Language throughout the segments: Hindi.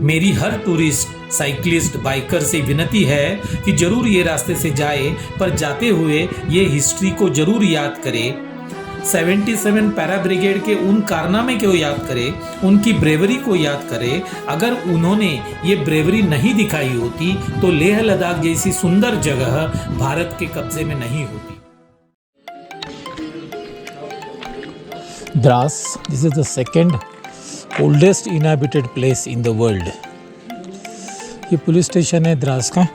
मेरी हर टूरिस्ट, साइकिलिस्ट, बाइकर से विनती है कि जरूर ये रास्ते से जाए, पर जाते हुए ये हिस्ट्री को जरूर याद करे। 77 पैरा ब्रिगेड के उन कारनामे को याद करे, उनकी ब्रेवरी को याद करे। अगर उन्होंने ये ब्रेवरी नहीं दिखाई होती तो लेह लद्दाख जैसी सुंदर जगह भारत के कब्जे में नहीं होती। Dras, this is the second oldest inhabited place in the world. ये पुलिस स्टेशन है द्रास का।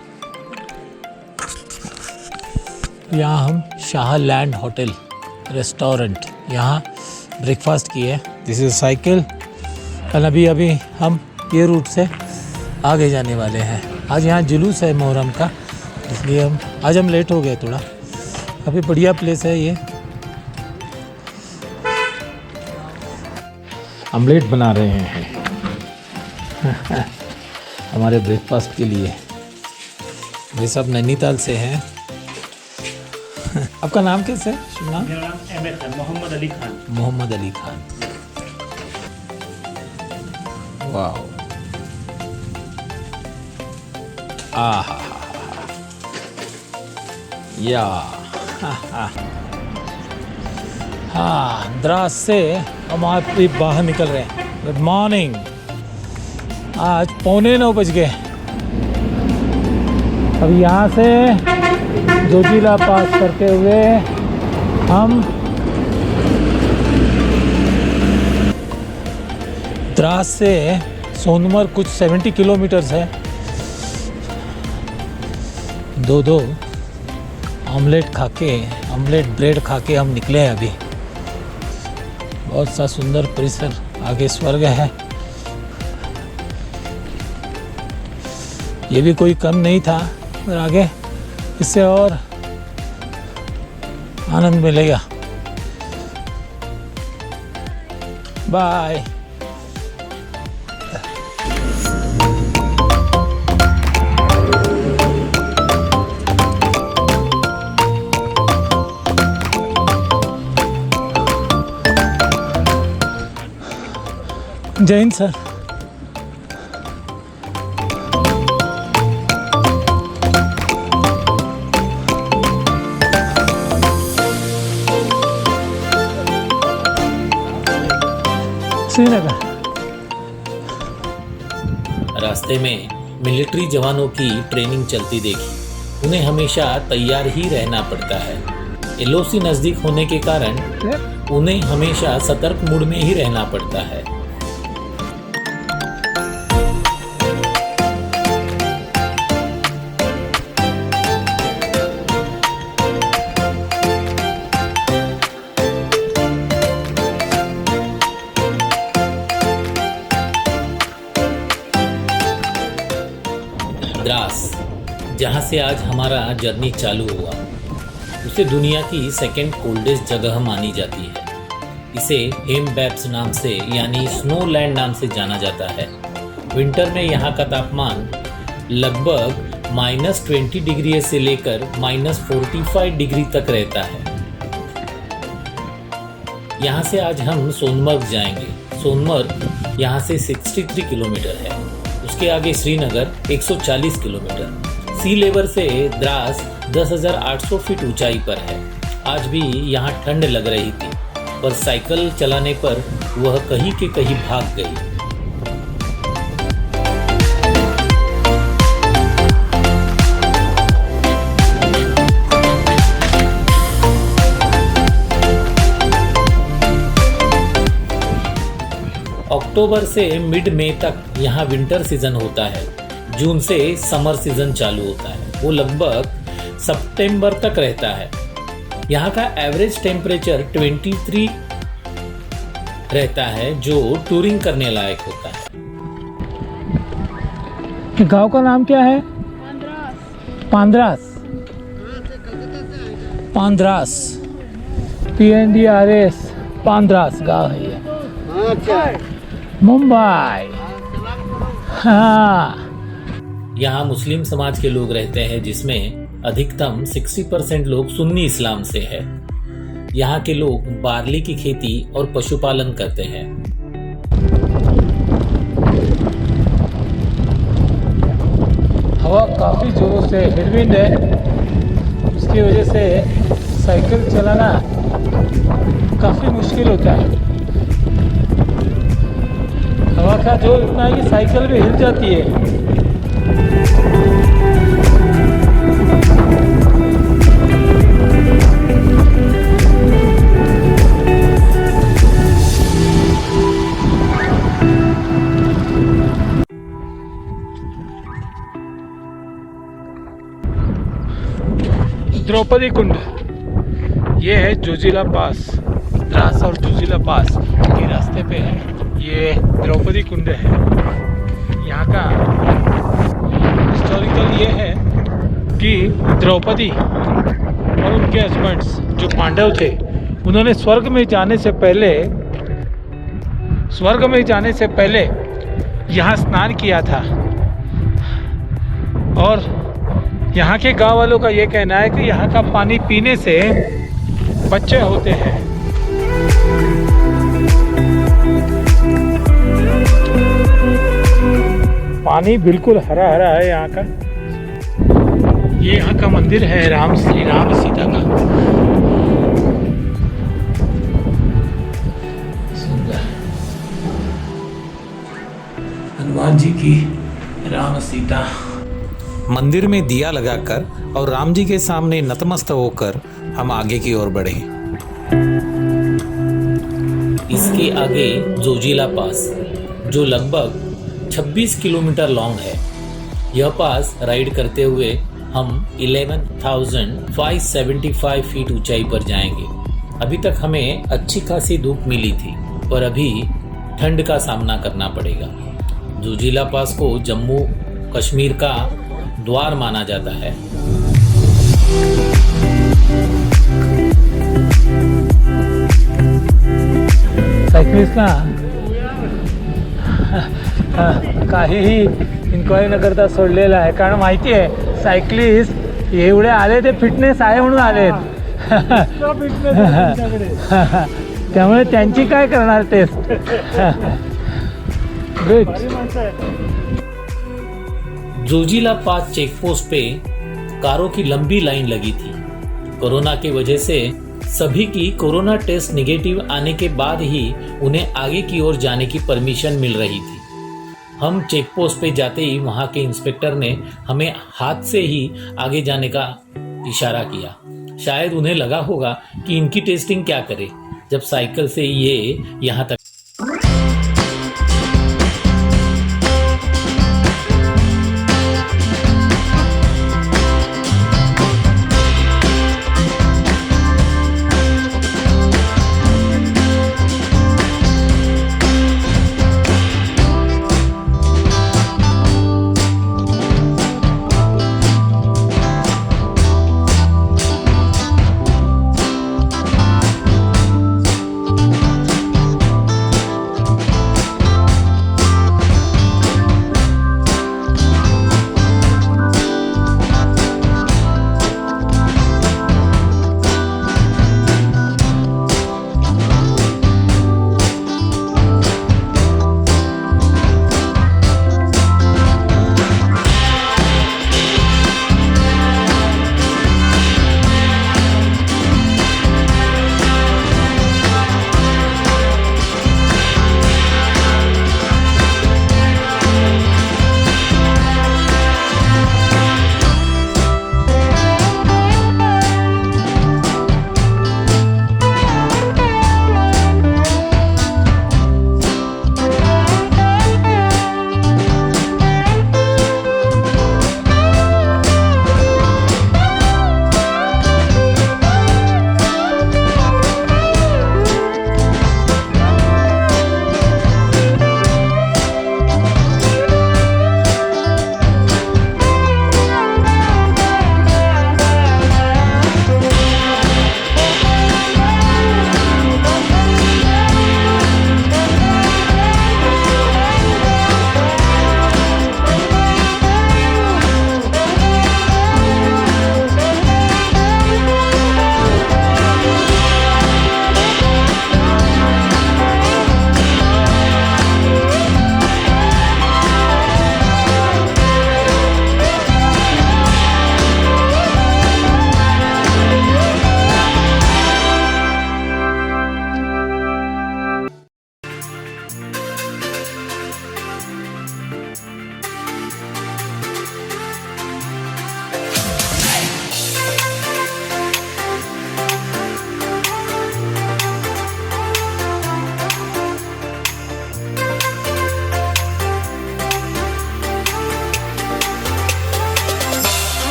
यहाँ हम शाह लैंड होटल रेस्टोरेंट यहाँ ब्रेकफास्ट किए। This is cycle. अभी हम ये रूट से आगे जाने वाले हैं। आज यहाँ जुलूस है मोहर्रम का, इसलिए आज हम लेट हो गए थोड़ा। काफ़ी बढ़िया प्लेस है ये। ऑमलेट बना रहे हैं हमारे ब्रेकफास्ट के लिए। ये सब नैनीताल से हैं। आपका नाम कैसे है? शुभ नाम? मेरा नाम अहमद खान, मोहम्मद अली खान। मोहम्मद अली खान। वाह, आहा, या हाँ, द्रास से हम आप बाहर निकल रहे हैं। Good morning. आज 8:45 बज गए। अब यहाँ से जोजिला पास करते हुए हम द्रास से सोनमर्ग कुछ 70 किलोमीटर्स है। दो ऑमलेट ब्रेड खा के हम निकले हैं अभी। बहुत सा सुंदर परिसर, आगे स्वर्ग है। ये भी कोई कम नहीं था, और आगे इससे और आनंद मिलेगा। बाय। जय हिंद सर। श्रीनगर। रास्ते में मिलिट्री जवानों की ट्रेनिंग चलती देखी। उन्हें हमेशा तैयार ही रहना पड़ता है। एलओसी नजदीक होने के कारण उन्हें हमेशा सतर्क मूड में ही रहना पड़ता है। द्रास, जहाँ से आज हमारा जर्नी चालू हुआ, उसे दुनिया की सेकेंड कोल्डेस्ट जगह मानी जाती है। इसे हेमबैप्स नाम से यानी स्नो लैंड नाम से जाना जाता है। विंटर में यहाँ का तापमान लगभग -20 डिग्री से लेकर -45 डिग्री तक रहता है। यहाँ से आज हम सोनमर्ग जाएंगे। सोनमर्ग यहाँ से 63 किलोमीटर है। उसके आगे श्रीनगर 140 किलोमीटर। सी लेवल से द्रास 10,800 फीट ऊंचाई पर है। आज भी यहाँ ठंड लग रही थी, पर साइकिल चलाने पर वह कहीं के कहीं भाग गई। अक्टूबर से मिड मई तक यहाँ विंटर सीजन होता है। जून से समर सीजन चालू होता है। वो लगभग सितंबर तक रहता है। यहाँ का एवरेज टेम्परेचर 23 रहता है, जो टूरिंग करने लायक होता है। गांव का नाम क्या है? पांद्रास। पांद्रास, PNDRS, पांद्रास गाँव है ये। मुंबई। हाँ, यहाँ मुस्लिम समाज के लोग रहते हैं, जिसमें अधिकतम 60% लोग सुन्नी इस्लाम से है। यहाँ के लोग बार्ली की खेती और पशुपालन करते हैं। से हेडविंड है, उसकी वजह से साइकिल चलाना काफ़ी मुश्किल होता है। हवा का जोर इतना है कि साइकिल भी हिल जाती है। द्रौपदी कुंड, ये है जोजिला पास। द्रास और जोजिला पास के रास्ते पे ये द्रौपदी कुंड है। यहाँ का हिस्टोरिकल ये है कि द्रौपदी और उनके हस्बैंड्स जो पांडव थे, उन्होंने स्वर्ग में जाने से पहले यहाँ स्नान किया था। और यहाँ के गांव वालों का ये कहना है कि यहाँ का पानी पीने से बच्चे होते हैं। पानी बिल्कुल हरा हरा है यहाँ का। ये यहाँ का मंदिर है श्री राम सीता का। सुंदर हनुमान जी की राम सीता। मंदिर में दिया लगाकर और राम जी के सामने नतमस्तक होकर हम आगे की ओर बढ़े। इसके आगे जोजिला पास, जो लगभग 26 किलोमीटर लॉन्ग है। यह पास राइड करते हुए हम 11,575 फीट ऊंचाई पर जाएंगे। अभी तक हमें अच्छी खासी धूप मिली थी, पर अभी ठंड का सामना करना पड़ेगा। जोजिला पास को जम्मू कश्मीर का द्वार माना जाता है। सायकलिस्ट ना काहीही इन्क्वायरी न करता सोडलेला आहे, कारण माहिती आहे सायकलिस्ट एवढे आले ते फिटनेस आहे म्हणून आलेत. त्यामुळे त्यांची काय करणार टेस्ट. ग्रेट. जोजिला पास चेकपोस्ट पे कारों की लंबी लाइन लगी थी। कोरोना की वजह से सभी की कोरोना टेस्ट निगेटिव आने के बाद ही उन्हें आगे की ओर जाने की परमिशन मिल रही थी। हम चेकपोस्ट पे जाते ही वहां के इंस्पेक्टर ने हमें हाथ से ही आगे जाने का इशारा किया। शायद उन्हें लगा होगा कि इनकी टेस्टिंग क्या करे, जब साइकिल से ये यहाँ तक।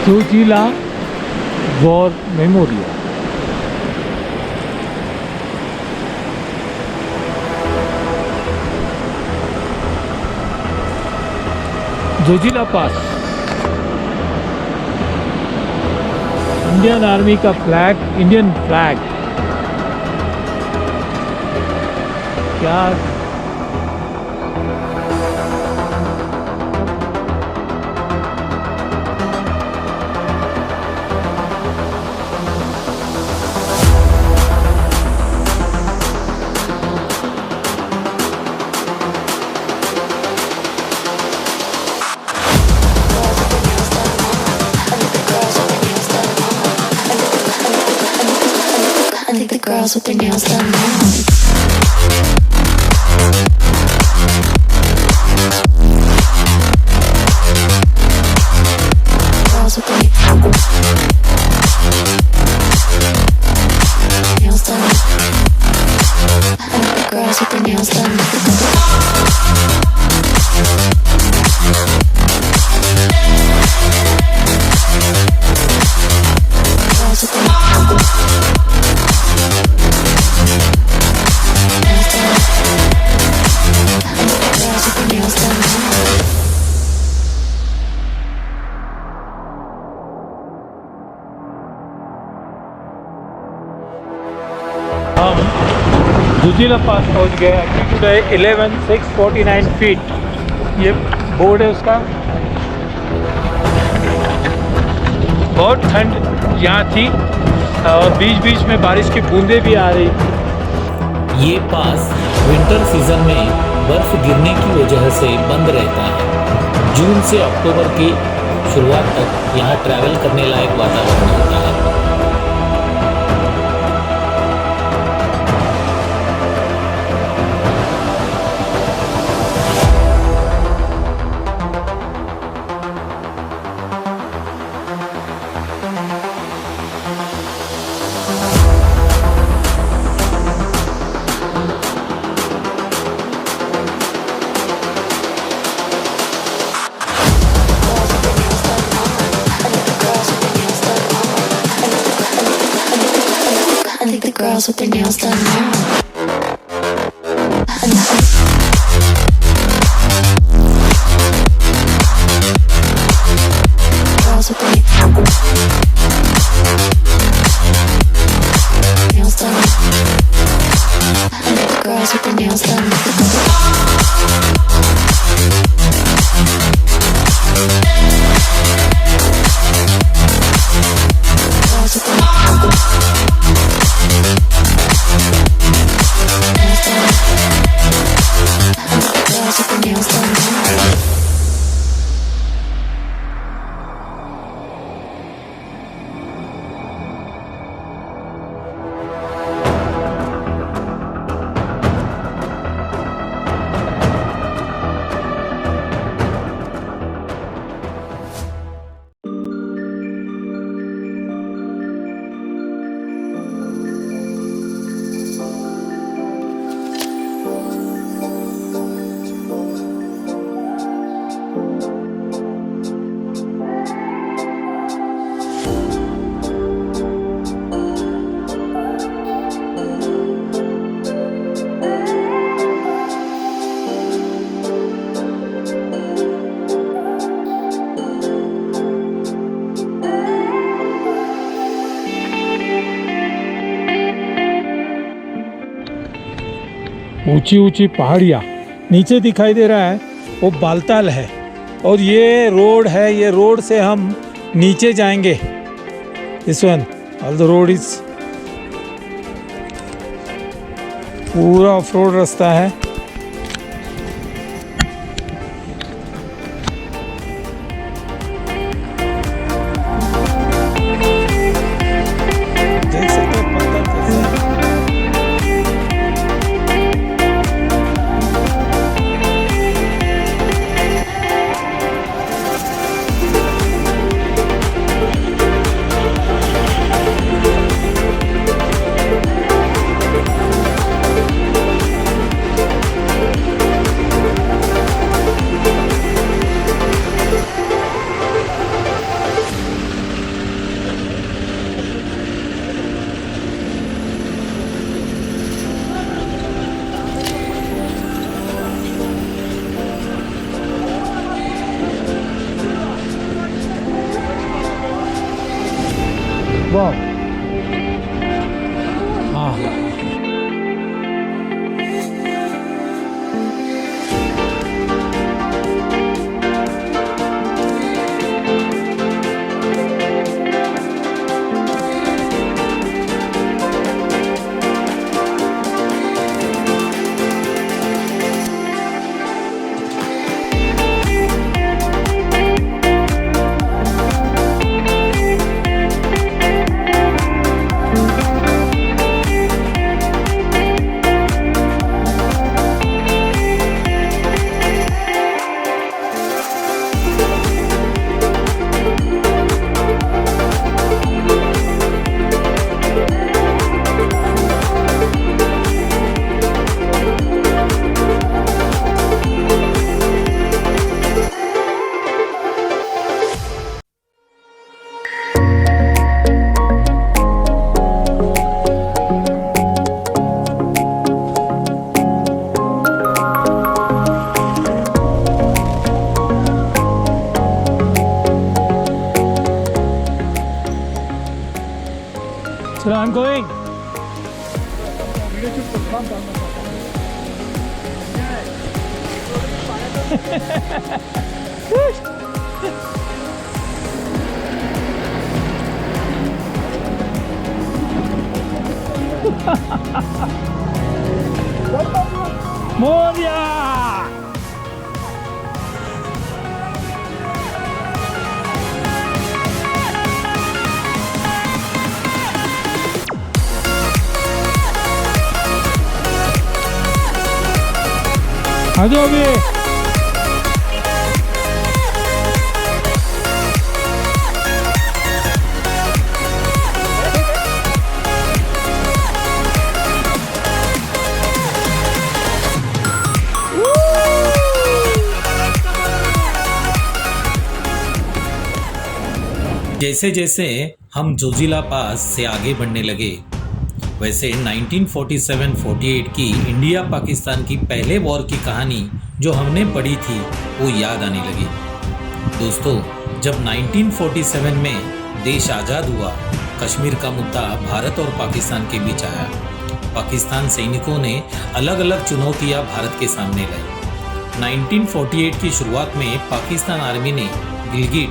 Zojila war memorial. Zojila pass, Indian army का फ्लैग, इंडियन फ्लैग। क्या I think the girls with their nails done now. Girls with their nails done. I think the girls with their nails done. Girls with their हम जोजिला पास पहुंच गए। एल्टीट्यूड है 11,649 फीट। ये बोर्ड है उसका। बहुत ठंड यहाँ थी और बीच बीच में बारिश की बूंदें भी आ रही थी। ये पास विंटर सीजन में बर्फ गिरने की वजह से बंद रहता है। जून से अक्टूबर की शुरुआत तक यहाँ ट्रैवल करने लायक वातावरण होता है। I think the girls with their nails done now. Girls with their nails done. I think the girls with their nails done. Girls with their nails done. ऊंची ऊंची पहाड़ियाँ, नीचे दिखाई दे रहा है वो बालताल है और ये रोड है। ये रोड से हम नीचे जाएंगे। This one all the road is पूरा ऑफ रोड रास्ता है। देख सकते हो पत्थर कैसे है। I'm going. Moria! आ जाओ अभी। जैसे जैसे हम जोजिला पास से आगे बढ़ने लगे वैसे 1947-48 की इंडिया पाकिस्तान की पहले वॉर की कहानी जो हमने पढ़ी थी वो याद आने लगी। दोस्तों, जब 1947 में देश आज़ाद हुआ, कश्मीर का मुद्दा भारत और पाकिस्तान के बीच आया। पाकिस्तान सैनिकों ने अलग अलग चुनौतियां भारत के सामने लाई। 1948 की शुरुआत में पाकिस्तान आर्मी ने गिलगिट,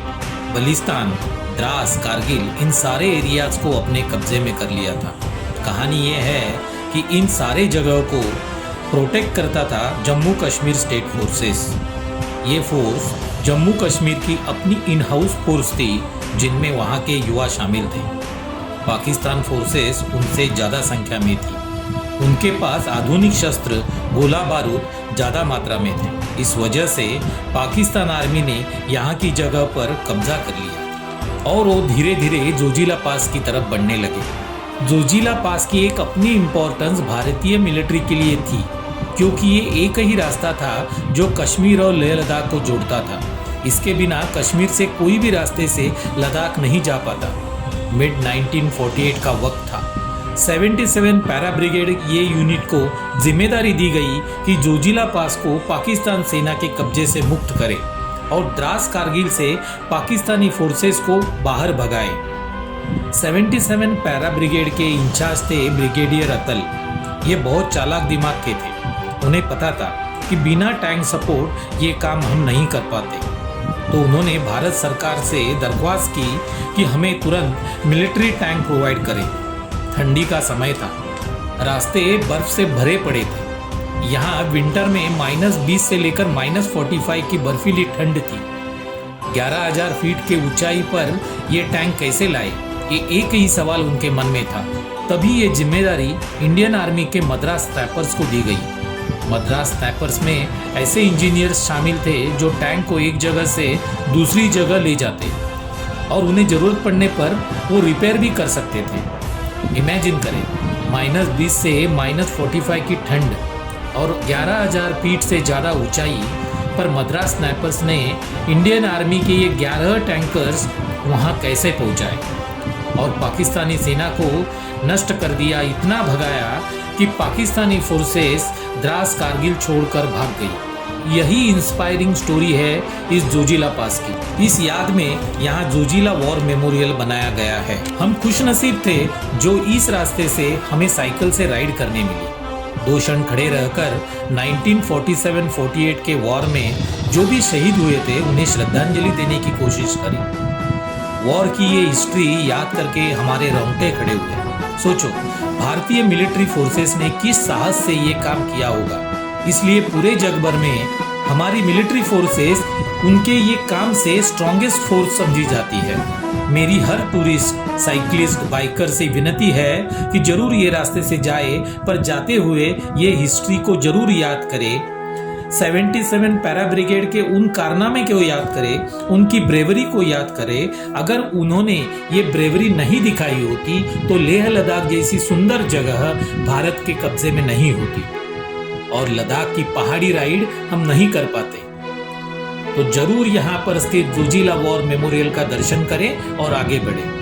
बलिस्तान, द्रास, कारगिल इन सारे एरियाज को अपने कब्जे में कर लिया था। कहानी ये है कि इन सारे जगहों को प्रोटेक्ट करता था जम्मू कश्मीर स्टेट फोर्सेस। ये फोर्स जम्मू कश्मीर की अपनी इन हाउस फोर्स थी जिनमें वहाँ के युवा शामिल थे। पाकिस्तान फोर्सेस उनसे ज़्यादा संख्या में थी। उनके पास आधुनिक शस्त्र, गोला बारूद ज़्यादा मात्रा में थे। इस वजह से पाकिस्तान आर्मी ने यहाँ की जगह पर कब्जा कर लिया और वो धीरे धीरे जोजिला पास की तरफ बढ़ने लगे। जोजिला पास की एक अपनी इम्पोर्टेंस भारतीय मिलिट्री के लिए थी क्योंकि ये एक ही रास्ता था जो कश्मीर और लेह लद्दाख को जोड़ता था। इसके बिना कश्मीर से कोई भी रास्ते से लद्दाख नहीं जा पाता। मिड 1948 का वक्त था। 77 पैरा ब्रिगेड ये यूनिट को जिम्मेदारी दी गई कि जोजिला पास को पाकिस्तान सेना के कब्जे से मुक्त करे और द्रास कारगिल से पाकिस्तानी फोर्सेस को बाहर भगाए। 77 पैरा ब्रिगेड के इंचार्ज थे ब्रिगेडियर अतल। ये बहुत चालाक दिमाग के थे। उन्हें पता था कि बिना टैंक सपोर्ट ये काम हम नहीं कर पाते, तो उन्होंने भारत सरकार से दरख्वास्त की कि हमें तुरंत मिलिट्री टैंक प्रोवाइड करें। ठंडी का समय था, रास्ते बर्फ से भरे पड़े थे। यहाँ विंटर में -20 से लेकर -45 की बर्फीली ठंड थी। 11,000 फीट के ऊंचाई पर ये टैंक कैसे लाए, ये एक ही सवाल उनके मन में था। तभी ये जिम्मेदारी इंडियन आर्मी के मद्रास स्नैपर्स को दी गई। मद्रास स्नैपर्स में ऐसे इंजीनियर्स शामिल थे जो टैंक को एक जगह से दूसरी जगह ले जाते और उन्हें ज़रूरत पड़ने पर वो रिपेयर भी कर सकते थे। इमेजिन करें, -20 से -45 की ठंड और 11,000 फीट से ज़्यादा ऊंचाई पर मद्रास स्नैपर्स ने इंडियन आर्मी के ये 11 टैंकर्स वहाँ कैसे पहुँचाए और पाकिस्तानी सेना को नष्ट कर दिया, इतना भगाया कि पाकिस्तानी फोर्सेस द्रास कारगिल छोड़कर भाग गई। यही इंस्पायरिंग स्टोरी है इस जोजिला पास की। इस याद में यहाँ जोजिला वॉर मेमोरियल बनाया गया है। हम खुशनसीब थे जो इस रास्ते से हमें साइकिल से राइड करने मिली। 2 क्षण खड़े रहकर 1947-48 के वॉर में जो भी शहीद हुए थे उन्हें श्रद्धांजलि देने की कोशिश करी। वॉर की ये हिस्ट्री याद करके हमारे रोंगटे खड़े हुए। सोचो, भारतीय मिलिट्री फोर्सेस ने किस साहस से ये काम किया होगा। इसलिए पूरे जग भर में हमारी मिलिट्री फोर्सेस उनके ये काम से स्ट्रॉन्गेस्ट फोर्स समझी जाती है। मेरी हर टूरिस्ट, साइकिलिस्ट, बाइकर से विनती है कि जरूर ये रास्ते से जाए, पर जाते हुए ये हिस्ट्री को जरूर याद करे। 77 पैरा ब्रिगेड के उन कारनामे को याद करें, उनकी ब्रेवरी को याद करें। अगर उन्होंने ये ब्रेवरी नहीं दिखाई होती तो लेह लद्दाख जैसी सुंदर जगह भारत के कब्जे में नहीं होती और लद्दाख की पहाड़ी राइड हम नहीं कर पाते। तो जरूर यहाँ पर स्थित जोजिला वॉर मेमोरियल का दर्शन करें और आगे बढ़ें।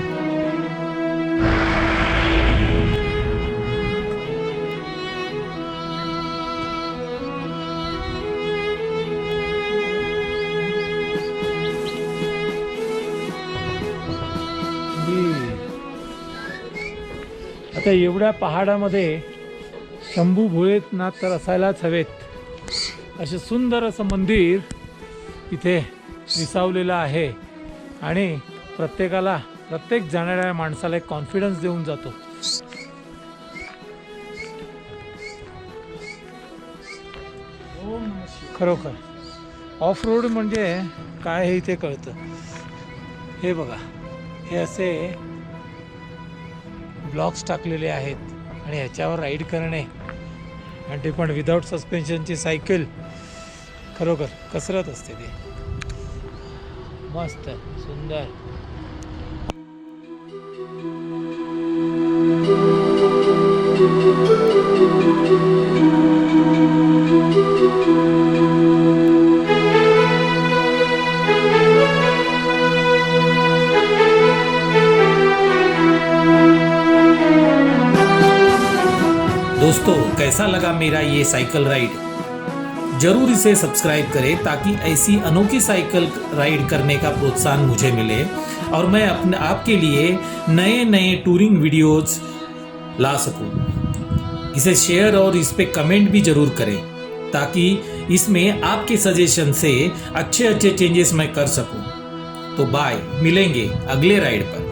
आता एवढ्या पहाडामध्ये शंभू भोलेनाथ तर असायलाच हवेत असे सुंदर असं मंदिर इथे विसावलेलं आहे आणि प्रत्येक जाणाऱ्या माणसाला एक कॉन्फिडन्स देऊन जातो. खरोखर ऑफ रोड म्हणजे काय हे इथे कळतं. हे बघा, हे असे ब्लॉक्स टाकलेले आहेत आणि ह्याच्यावर राईड करणे आणि ते पण विदाऊट सस्पेन्शनची सायकल, खरोखर कसरत असते ती. मस्त सुंदर. दोस्तों, कैसा लगा मेरा ये साइकिल राइड? जरूर इसे सब्सक्राइब करें ताकि ऐसी अनोखी साइकिल राइड करने का प्रोत्साहन मुझे मिले और मैं अपने आपके लिए नए नए टूरिंग वीडियोस ला सकूं. इसे शेयर और इस पे कमेंट भी जरूर करें ताकि इसमें आपके सजेशन से अच्छे चेंजेस मैं कर सकूं. तो बाय, मिलेंगे अगले राइड पर.